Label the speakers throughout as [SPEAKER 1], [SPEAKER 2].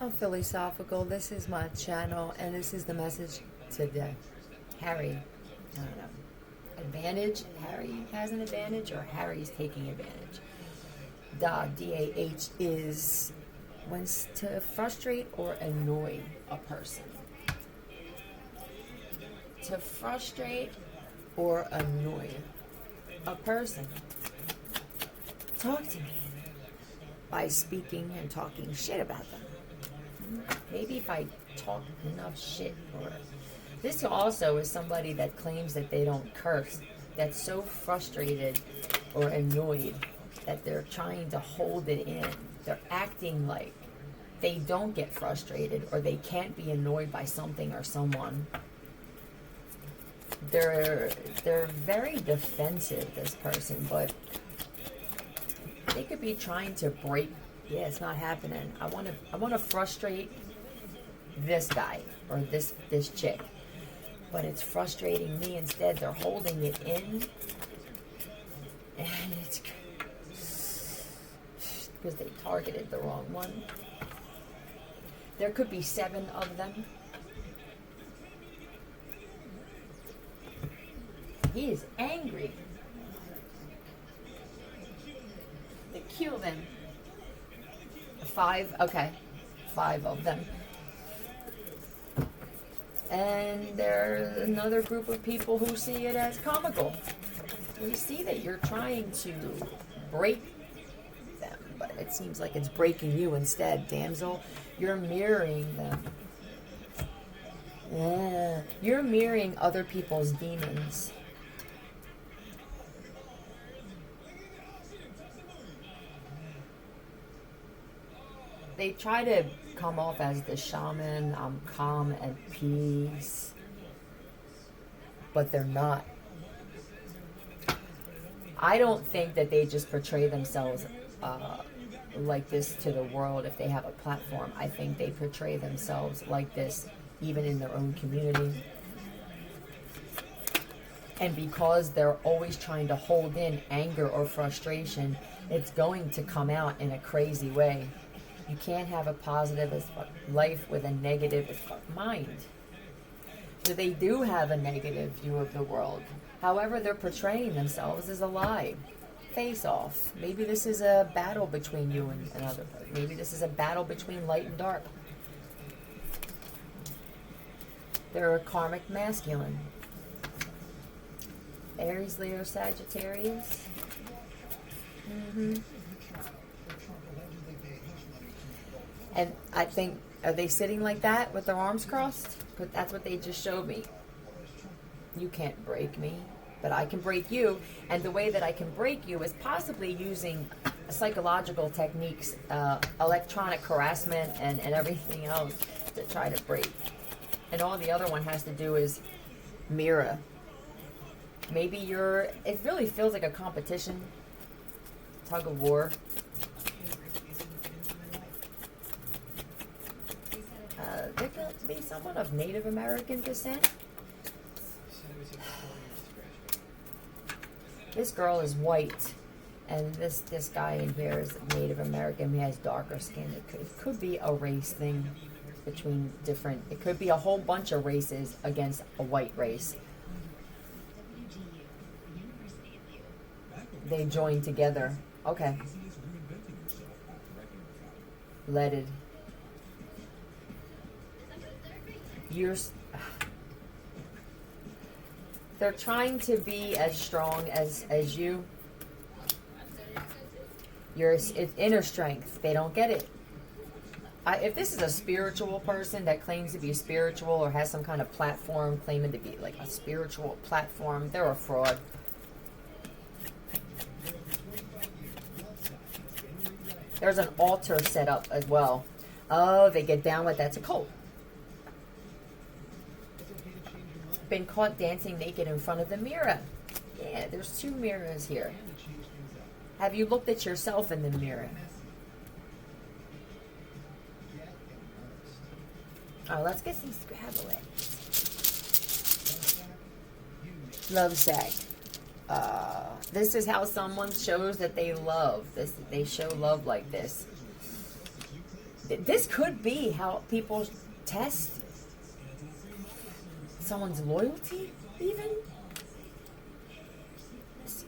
[SPEAKER 1] I'm philosophical. This is my channel, and this is the message today. Harry, I don't know. Advantage? Harry has an advantage, or Harry's taking advantage? DAH is when to frustrate or annoy a person. To frustrate or annoy a person. Talk to me by speaking and talking shit about them. Maybe if I talk enough shit. Or this also is somebody that claims that they don't curse, that's so frustrated or annoyed that they're trying to hold it in. They're acting like they don't get frustrated or they can't be annoyed by something or someone. They're very defensive, this person, but they could be trying to break. Yeah, it's not happening. I want to frustrate this guy or this chick, but it's frustrating me instead. They're holding it in, and it's because they targeted the wrong one. There could be 7 of them. He is angry. They kill them. 5, okay. 5 of them. And there's another group of people who see it as comical. We see that you're trying to break them, but it seems like it's breaking you instead, damsel. You're mirroring them. Yeah. You're mirroring other people's demons. They try to come off as the shaman, I'm calm and peace, but they're not. I don't think that they just portray themselves like this to the world if they have a platform. I think they portray themselves like this even in their own community. And because they're always trying to hold in anger or frustration, it's going to come out in a crazy way. You can't have a positive as fuck life with a negative as fuck mind. So they do have a negative view of the world. However, they're portraying themselves as a lie. Face off. Maybe this is a battle between you and another. Maybe this is a battle between light and dark. They're a karmic masculine. Aries, Leo, Sagittarius. And I think, are they sitting like that with their arms crossed? Because that's what they just showed me. You can't break me, but I can break you. And the way that I can break you is possibly using psychological techniques, electronic harassment, and everything else to try to break. And all the other one has to do is mirror. Maybe it really feels like a competition, tug of war. There could be someone of Native American descent. This girl is white, and this guy in here is Native American. He has darker skin. It could be a race thing between different. It could be a whole bunch of races against a white race. They join together. Okay. Leaded. They're trying to be as strong as you. It's inner strength. They don't get it. If this is a spiritual person that claims to be spiritual or has some kind of platform claiming to be like a spiritual platform, they're a fraud. There's an altar set up as well. Oh, they get down with that's a cult. Been caught dancing naked in front of the mirror. Yeah, there's 2 mirrors here. Have you looked at yourself in the mirror? Oh, let's get some Scrabble. Love sag. This is how someone shows that they love. They show love like this. this could be how people test someone's loyalty, even.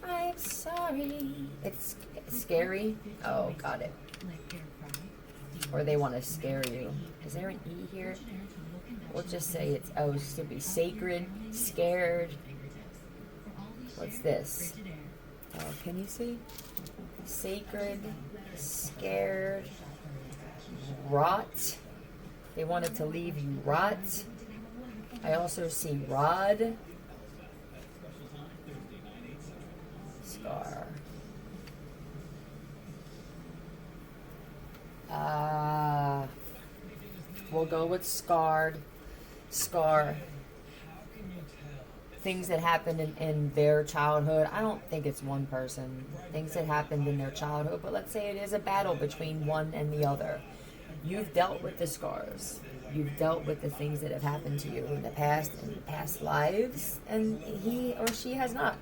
[SPEAKER 1] I'm sorry. It's scary. Oh, got it. Or they want to scare you. Is there an E here? We'll just say it's, it should be sacred, scared. What's this? Oh, can you see? Sacred, scared, rot. They wanted to leave you rot. I also see rod. Scar. We'll go with scarred. Scar. Things that happened in their childhood. I don't think it's one person. Things that happened in their childhood, but let's say it is a battle between one and the other. You've dealt with the scars. You've dealt with the things that have happened to you in the past, in past lives, and he or she has not.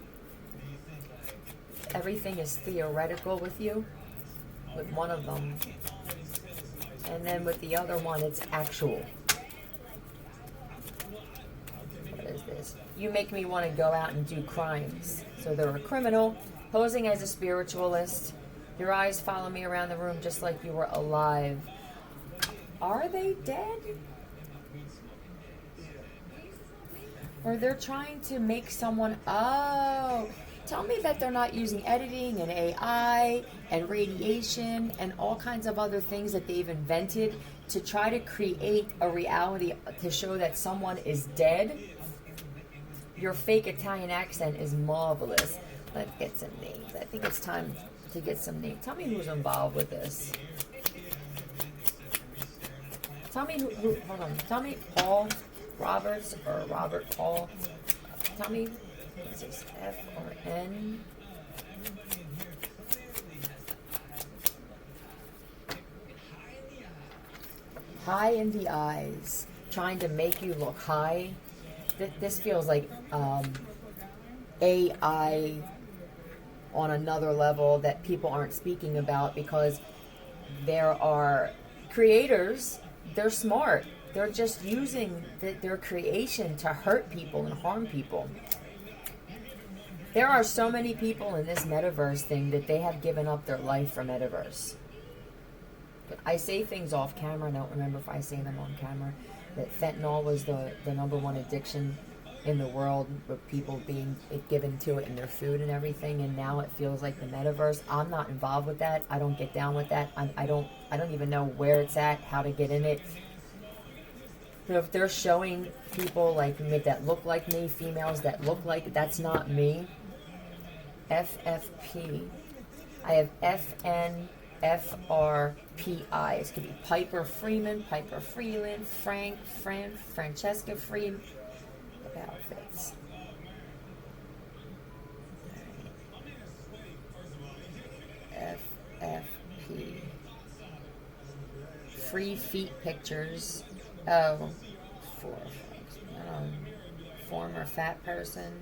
[SPEAKER 1] Everything is theoretical with you, with one of them. And then with the other one, it's actual. What is this? You make me want to go out and do crimes. So they're a criminal, posing as a spiritualist. Your eyes follow me around the room just like you were alive. Are they dead? Or they're trying to make someone... Oh... Tell me that they're not using editing and AI and radiation and all kinds of other things that they've invented to try to create a reality to show that someone is dead. Your fake Italian accent is marvelous. Let's get some names. I think it's time to get some names. Tell me who's involved with this. Tell me who hold on. Tell me Paul Roberts or Robert Paul. Tell me. Is this F or N? High in the eyes, trying to make you look high. This feels like AI on another level that people aren't speaking about because there are creators, they're smart. They're just using their creation to hurt people and harm people. There are so many people in this metaverse thing that they have given up their life for metaverse. I say things off camera. I don't remember if I say them on camera. That fentanyl was the number one addiction in the world, with people being given to it in their food and everything. And now it feels like the metaverse. I'm not involved with that. I don't get down with that. I don't even know where it's at, how to get in it. So if they're showing people like me that look like me, females that look like, that's not me. FFP. I have FNFRPI. It could be Piper Freeman, Piper Freeland, Francesca Freeman. Outfits. FFP. Free feet pictures. Oh, former fat person.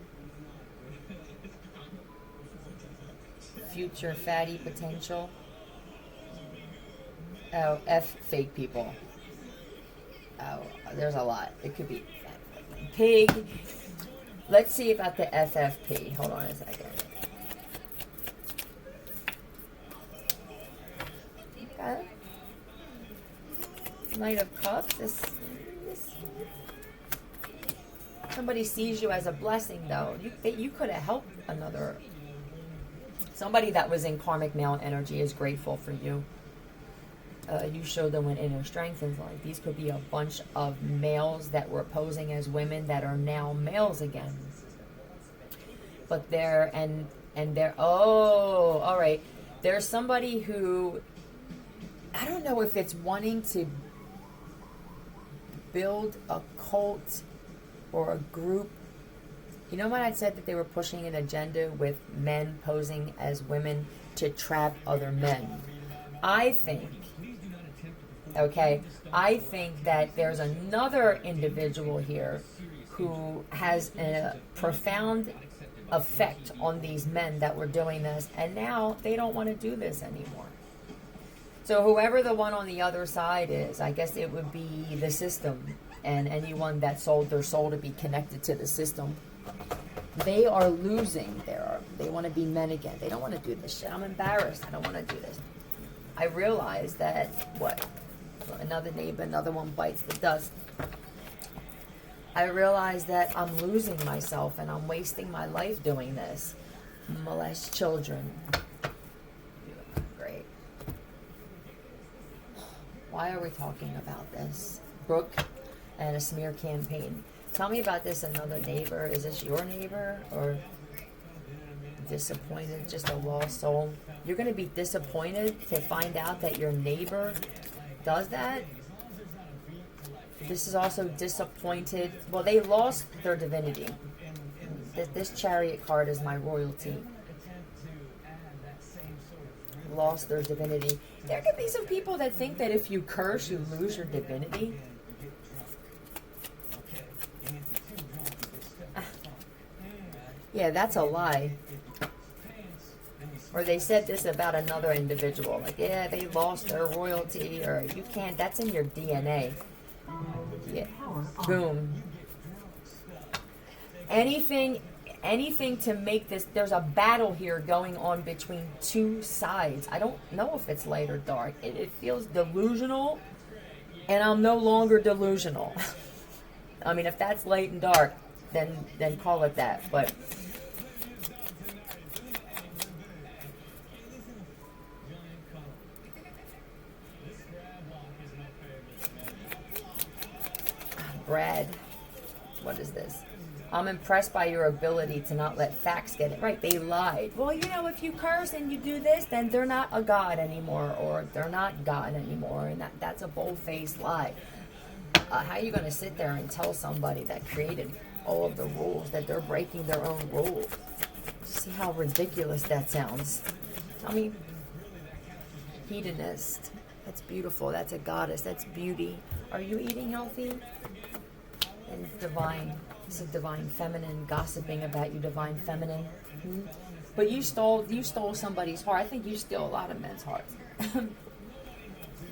[SPEAKER 1] Future fatty potential. Oh, F fake people. Oh, there's a lot. It could be pig. Let's see about the FFP. Hold on a second. Okay. Knight of Cups. This somebody sees you as a blessing, though. You could have helped another. Somebody that was in karmic male energy is grateful for you. You showed them an inner strength, and like these could be a bunch of males that were posing as women that are now males again. But they're all right. There's somebody who, I don't know if it's wanting to build a cult or a group. You know when I said that they were pushing an agenda with men posing as women to trap other men? I think that there's another individual here who has a profound effect on these men that were doing this, and now they don't want to do this anymore. So whoever the one on the other side is, I guess it would be the system, and anyone that sold their soul to be connected to the system. They are losing. They want to be men again. They don't want to do this shit. I'm embarrassed. I don't want to do this. I realize that, another neighbor, another one bites the dust. I realize that I'm losing myself and I'm wasting my life doing this. Molest children. Great. Why are we talking about this? Brooke and a smear campaign. Tell me about this, another neighbor. Is this your neighbor or disappointed, just a lost soul? You're going to be disappointed to find out that your neighbor does that? This is also disappointed. Well, they lost their divinity. This Chariot card is my royalty. Lost their divinity. There could be some people that think that if you curse, you lose your divinity. Yeah, that's a lie. Or they said this about another individual. Like, yeah, they lost their royalty. Or you can't. That's in your DNA. Yeah. Boom. Anything to make this. There's a battle here going on between two sides. I don't know if it's light or dark. It feels delusional. And I'm no longer delusional. I mean, if that's light and dark, then call it that. But Brad, what is this? I'm impressed by your ability to not let facts get it right. They lied. Well, if you curse and you do this, then they're not a god anymore, or they're not God anymore, and that's a bold-faced lie. How are you going to sit there and tell somebody that created all of the rules that they're breaking their own rules? See how ridiculous that sounds. I mean, hedonist. That's beautiful. That's a goddess. That's beauty. Are you eating healthy? And divine. This is divine feminine, gossiping about you, divine feminine. Mm-hmm. But you stole somebody's heart. I think you steal a lot of men's hearts.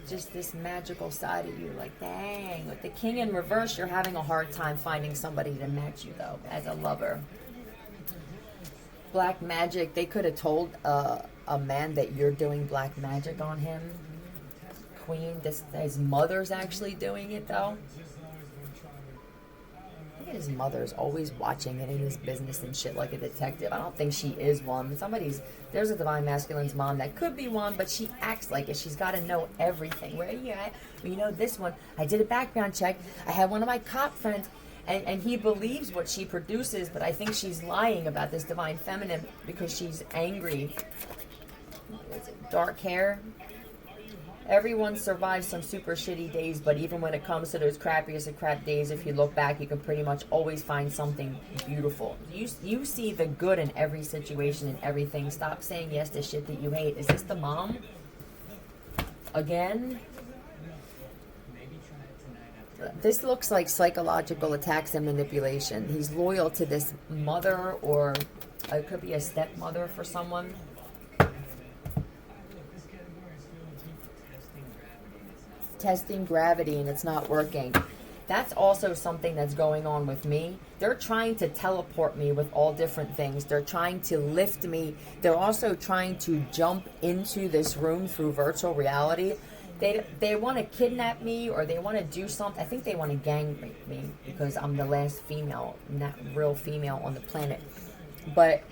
[SPEAKER 1] Just this magical side of you, like, dang. With the king in reverse, you're having a hard time finding somebody to match you, though, as a lover. Black magic. They could have told a man that you're doing black magic on him. Queen. His mother's actually doing it, though. His mother's always watching and in his business and shit like a detective. I don't think she is one. There's a divine masculine's mom that could be one, but she acts like it. She's got to know everything. Where are you at? Well, this one, I did a background check. I had one of my cop friends, and he believes what she produces, but I think she's lying about this divine feminine because she's angry. Dark hair. Everyone survives some super shitty days, but even when it comes to those crappiest of crap days, if you look back, you can pretty much always find something beautiful. You see the good in every situation and everything. Stop saying yes to shit that you hate. Is this the mom? Again? This looks like psychological attacks and manipulation. He's loyal to this mother, or it could be a stepmother for someone. Testing gravity and it's not working. That's also something that's going on with me. They're trying to teleport me with all different things. They're trying to lift me. They're also trying to jump into this room through virtual reality. They want to kidnap me, or they want to do something. I think they want to gang rape me because I'm the last female, not real female on the planet. But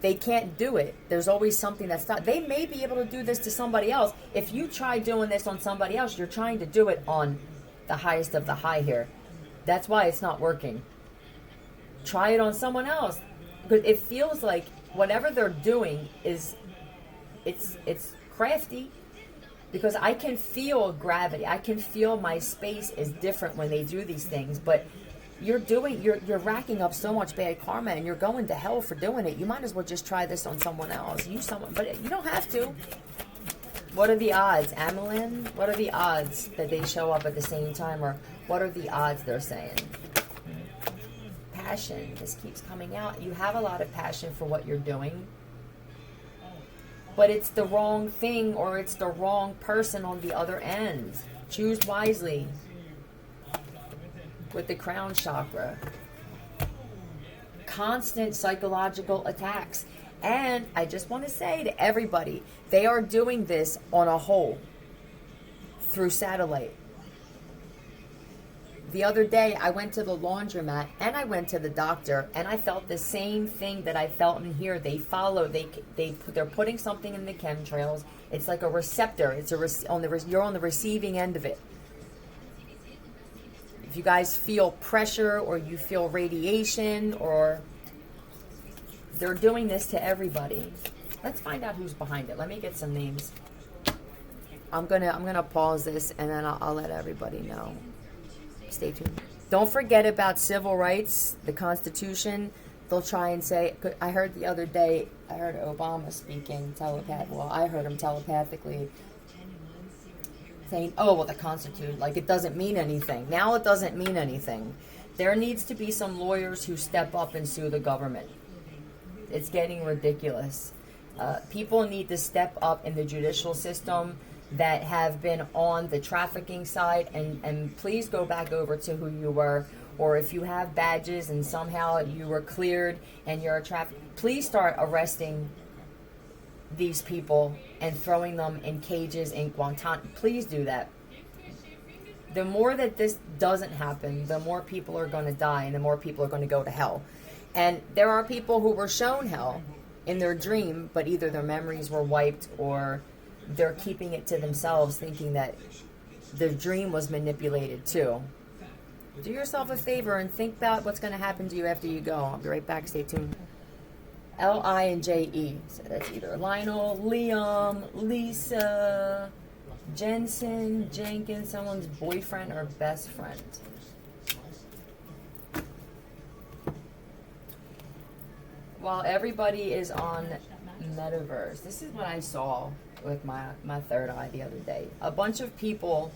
[SPEAKER 1] they can't do it. There's always something that's not. They may be able to do this to somebody else. If you try doing this on somebody else, you're trying to do it on the highest of the high here. That's why it's not working. Try it on someone else. Because it feels like whatever they're doing is, it's crafty. Because I can feel gravity. I can feel my space is different when they do these things. But you're racking up so much bad karma, and you're going to hell for doing it. You might as well just try this on someone else. But you don't have to. What are the odds, Amelin? What are the odds that they show up at the same time, or what are the odds they're saying? Passion. This keeps coming out. You have a lot of passion for what you're doing. but it's the wrong thing or it's the wrong person on the other end. Choose wisely. With the crown chakra. Constant psychological attacks. And I just want to say to everybody, they are doing this on a whole through satellite. The other day, I went to the laundromat and I went to the doctor, and I felt the same thing that I felt in here. They follow. They're putting something in the chemtrails. It's like a receptor. It's you're on the receiving end of it. If you guys feel pressure or you feel radiation, or they're doing this to everybody. Let's find out who's behind it. Let me get some names. I'm gonna pause this and then I'll let everybody know. Stay tuned. Don't forget about civil rights, the Constitution. They'll try and say, I heard the other day, I heard Obama speaking I heard him telepathically saying, oh, well, the Constitution, like it doesn't mean anything. Now it doesn't mean anything. There needs to be some lawyers who step up and sue the government. It's getting ridiculous. People need to step up in the judicial system that have been on the trafficking side, and please go back over to who you were, or if you have badges and somehow you were cleared and you're a trafficker, please start arresting these people and throwing them in cages in Guantanamo. Please do that. The more that this doesn't happen, the more people are going to die and the more people are going to go to hell. And there are people who were shown hell in their dream, but either their memories were wiped or they're keeping it to themselves, thinking that their dream was manipulated too. Do yourself a favor and think about what's going to happen to you after you go. I'll be right back. Stay tuned. L-I-N-J-E. So that's either Lionel, Liam, Lisa, Jensen, Jenkins, someone's boyfriend or best friend. While everybody is on Metaverse, this is what I saw with my third eye the other day. A bunch of people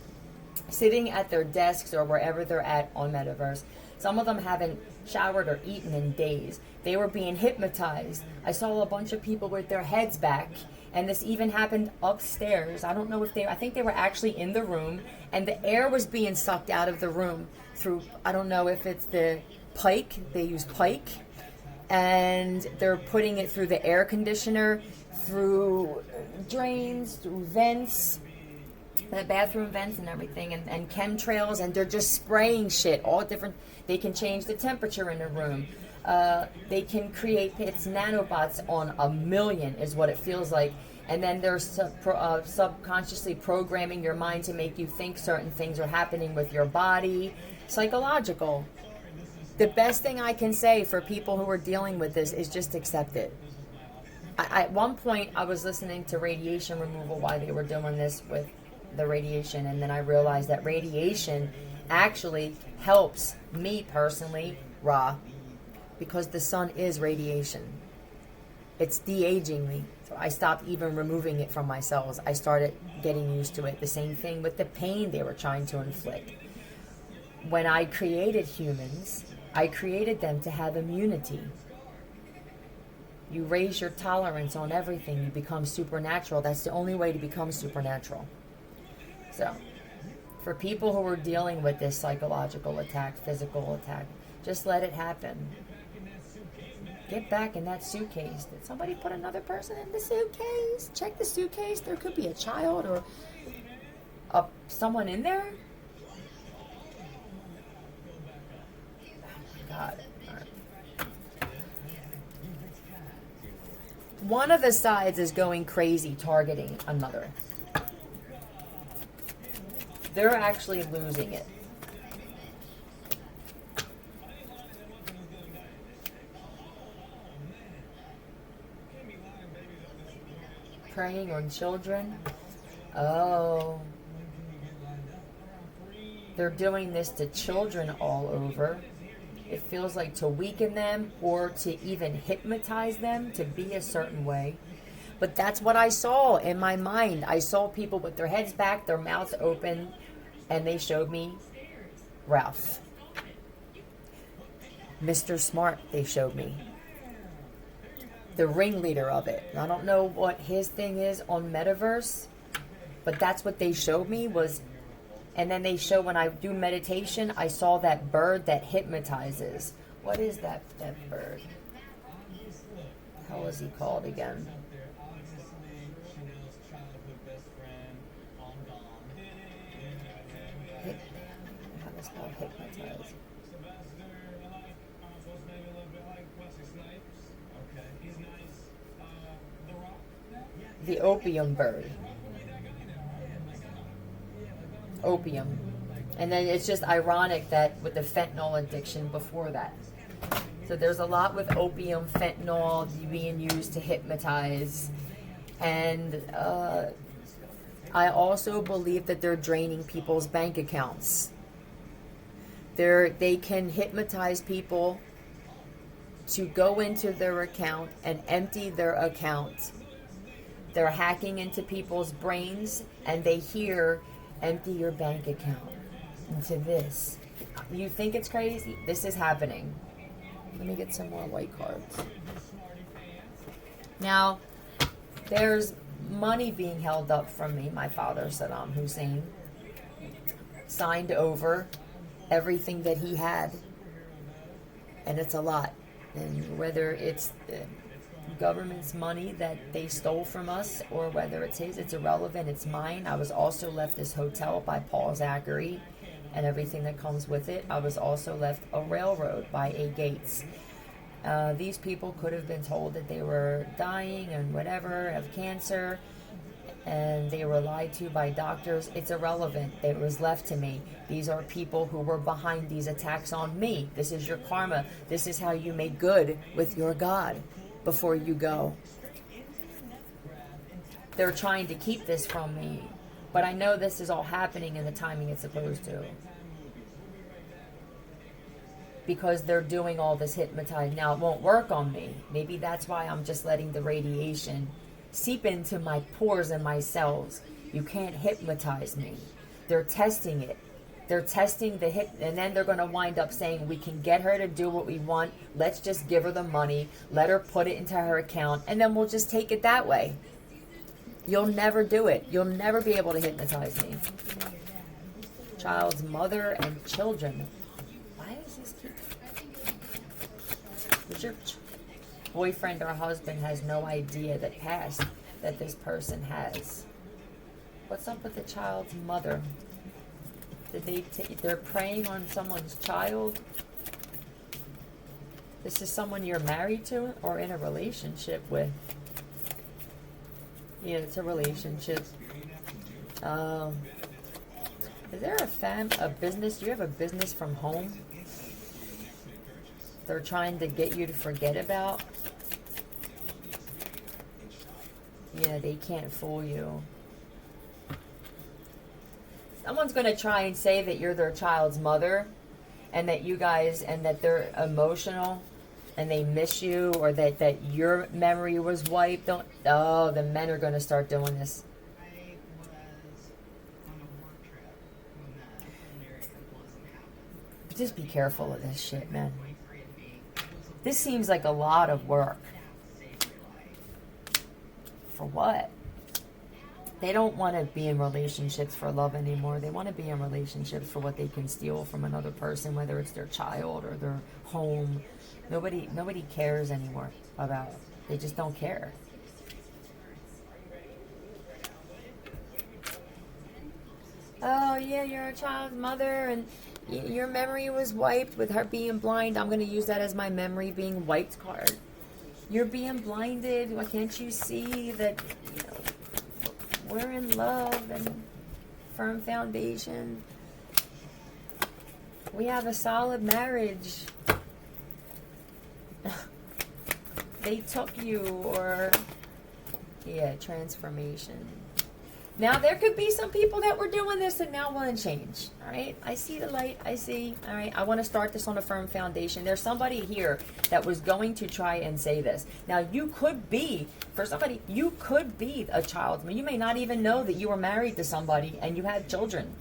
[SPEAKER 1] sitting at their desks or wherever they're at on Metaverse. Some of them haven't showered or eaten in days. They were being hypnotized. I saw a bunch of people with their heads back, and this even happened upstairs. I don't know if I think they were actually in the room, and the air was being sucked out of the room through, I don't know if it's the pike, they use pike, and they're putting it through the air conditioner, through drains, through vents, the bathroom vents and everything, and chemtrails, and they're just spraying shit, all different. They can change the temperature in a room. They can create, it's nanobots on 1,000,000 is what it feels like. And then they're subconsciously programming your mind to make you think certain things are happening with your body. Psychological. The best thing I can say for people who are dealing with this is just accept it. At one point, I was listening to radiation removal while they were doing this with the radiation, and then I realized that radiation actually helps me personally, because the sun is radiation. It's de-aging me. So I stopped even removing it from my cells. I started getting used to it. The same thing with the pain they were trying to inflict. When I created humans, I created them to have immunity. You raise your tolerance on everything. You become supernatural. That's the only way to become supernatural. So, for people who are dealing with this psychological attack, physical attack, just let it happen. Get back in that suitcase. Did somebody put another person in the suitcase? Check the suitcase. There could be a child or someone in there. Oh my God. One of the sides is going crazy, targeting another. They're actually losing it. Preying on children. Oh. They're doing this to children all over. It feels like to weaken them or to even hypnotize them to be a certain way. But that's what I saw in my mind. I saw people with their heads back, their mouths open, and they showed me Ralph. Mr. Smart, they showed me. the ringleader of it. I don't know what his thing is on Metaverse, but that's what they showed me was, and then they show when I do meditation, I saw that bird that hypnotizes. What is that bird? How is he called again? How is it called? Hypnotize. The opium bird. Opium. And then it's just ironic that with the fentanyl addiction before that. So there's a lot with opium, fentanyl being used to hypnotize. And I also believe that they're draining people's bank accounts. They can hypnotize people to go into their account and empty their account. They're hacking into people's brains and they hear, empty your bank account into this. You think it's crazy? This is happening. Let me get some more white cards. Now, there's money being held up from me. My father, Saddam Hussein, signed over everything that he had. And it's a lot. And whether it's the government's money that they stole from us or whether it's his, it's irrelevant. It's mine. I was also left this hotel by Paul Zachary and everything that comes with it. I was also left a railroad by A. Gates. These people could have been told that they were dying and whatever of cancer, and they were lied to by doctors. It's irrelevant. It was left to me. These are people who were behind these attacks on me. This is your karma. This is how you make good with your God before you go. They're trying to keep this from me, but I know this is all happening in the timing it's supposed to. Because they're doing all this hypnotizing. Now, it won't work on me. Maybe that's why I'm just letting the radiation seep into my pores and my cells. You can't hypnotize me. They're testing it. They're testing the hip, and then they're going to wind up saying, we can get her to do what we want. Let's just give her the money. Let her put it into her account, and then we'll just take it that way. You'll never do it. You'll never be able to hypnotize me. Child's mother and children. Why does this keep... Your boyfriend or husband has no idea the past that this person has. What's up with the child's mother? Did they're preying on someone's child? This is someone you're married to or in a relationship with? Yeah, it's a relationship. Is there a business? Do you have a business from home? They're trying to get you to forget about. Yeah, they can't fool you. Someone's going to try and say that you're their child's mother and that you guys, and that they're emotional and they miss you, or that your memory was wiped. The men are going to start doing this. Just be careful of this shit, man. This seems like a lot of work. For what? They don't want to be in relationships for love anymore. They want to be in relationships for what they can steal from another person, whether it's their child or their home. Nobody cares anymore about it. They just don't care. Oh, yeah, you're a child's mother and your memory was wiped with her being blind. I'm going to use that as my memory being wiped card. You're being blinded. Why can't you see that, we're in love and firm foundation. We have a solid marriage. They took you, or transformation. Now, there could be some people that were doing this and now want to change. All right. I see the light. I see. All right. I want to start this on a firm foundation. There's somebody here that was going to try and say this. Now, you could be a child. You may not even know that you were married to somebody and you had children.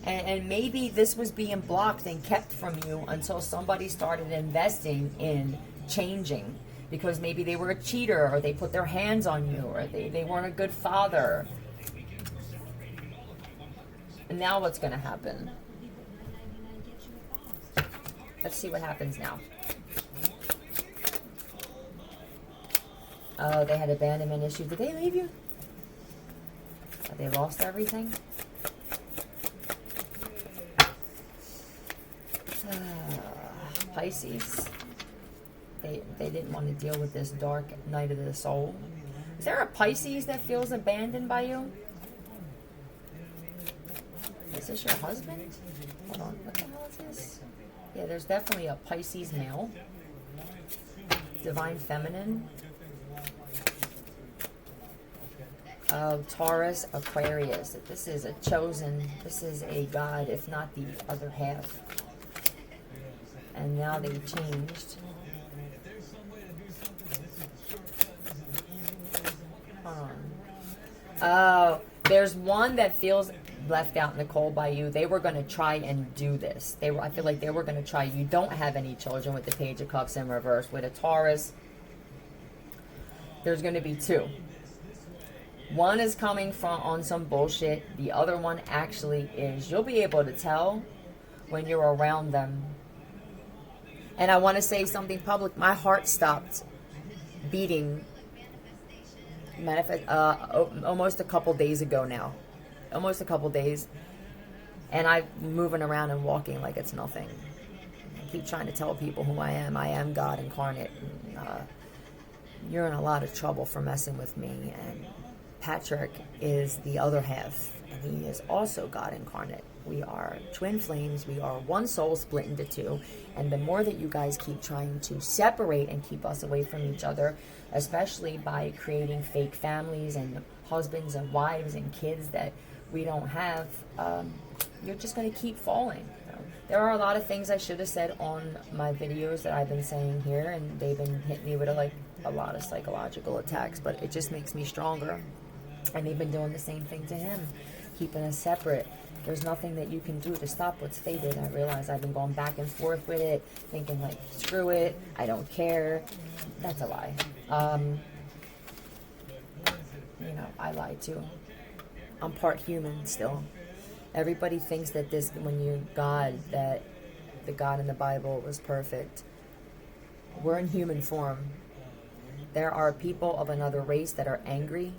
[SPEAKER 1] And maybe this was being blocked and kept from you until somebody started investing in changing because maybe they were a cheater, or they put their hands on you, or they weren't a good father. And now what's going to happen? Let's see what happens now. Oh, they had abandonment issues. Did they leave you? Have they lost everything? Pisces. They didn't want to deal with this dark night of the soul. Is there a Pisces that feels abandoned by you? Is this your husband? Hold on. What the hell is this? Yeah, there's definitely a Pisces male. Divine feminine. Taurus, Aquarius. This is a chosen, this is a god, if not the other half. And now they changed. Hold on. Oh, there's one that feels left out in the cold by you. They were going to try and do this. I feel like they were going to try. You don't have any children with the Page of Cups in reverse. With a Taurus, there's going to be two. One is coming from on some bullshit. The other one actually is. You'll be able to tell when you're around them. And I want to say something public. My heart stopped beating almost a couple days ago now. Almost a couple days. And I'm moving around and walking like it's nothing. I keep trying to tell people who I am. I am God incarnate. You're in a lot of trouble for messing with me. And Patrick is the other half, and he is also God incarnate. We are twin flames. We are one soul split into two. And the more that you guys keep trying to separate and keep us away from each other, especially by creating fake families and husbands and wives and kids that we don't have, you're just going to keep falling. There are a lot of things I should have said on my videos that I've been saying here, and they've been hitting me with a lot of psychological attacks, but it just makes me stronger. And they've been doing the same thing to him, keeping us separate. There's nothing that you can do to stop what's fated. I realize I've been going back and forth with it, thinking like, screw it, I don't care. That's a lie. I lie too. I'm part human still. Everybody thinks that that the God in the Bible was perfect. We're in human form. There are people of another race that are angry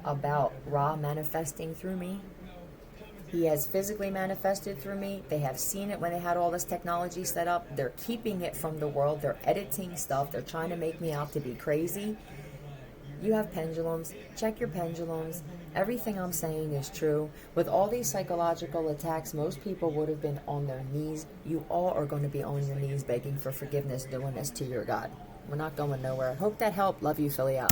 [SPEAKER 1] about Ra manifesting through me. He has physically manifested through me. They have seen it when they had all this technology set up. They're keeping it from the world. They're editing stuff. They're trying to make me out to be crazy. You have pendulums. Check your pendulums. Everything I'm saying is true. With all these psychological attacks, most people would have been on their knees. You all are going to be on your knees begging for forgiveness, doing this to your God. We're not going nowhere. Hope that helped. Love you, Philly out.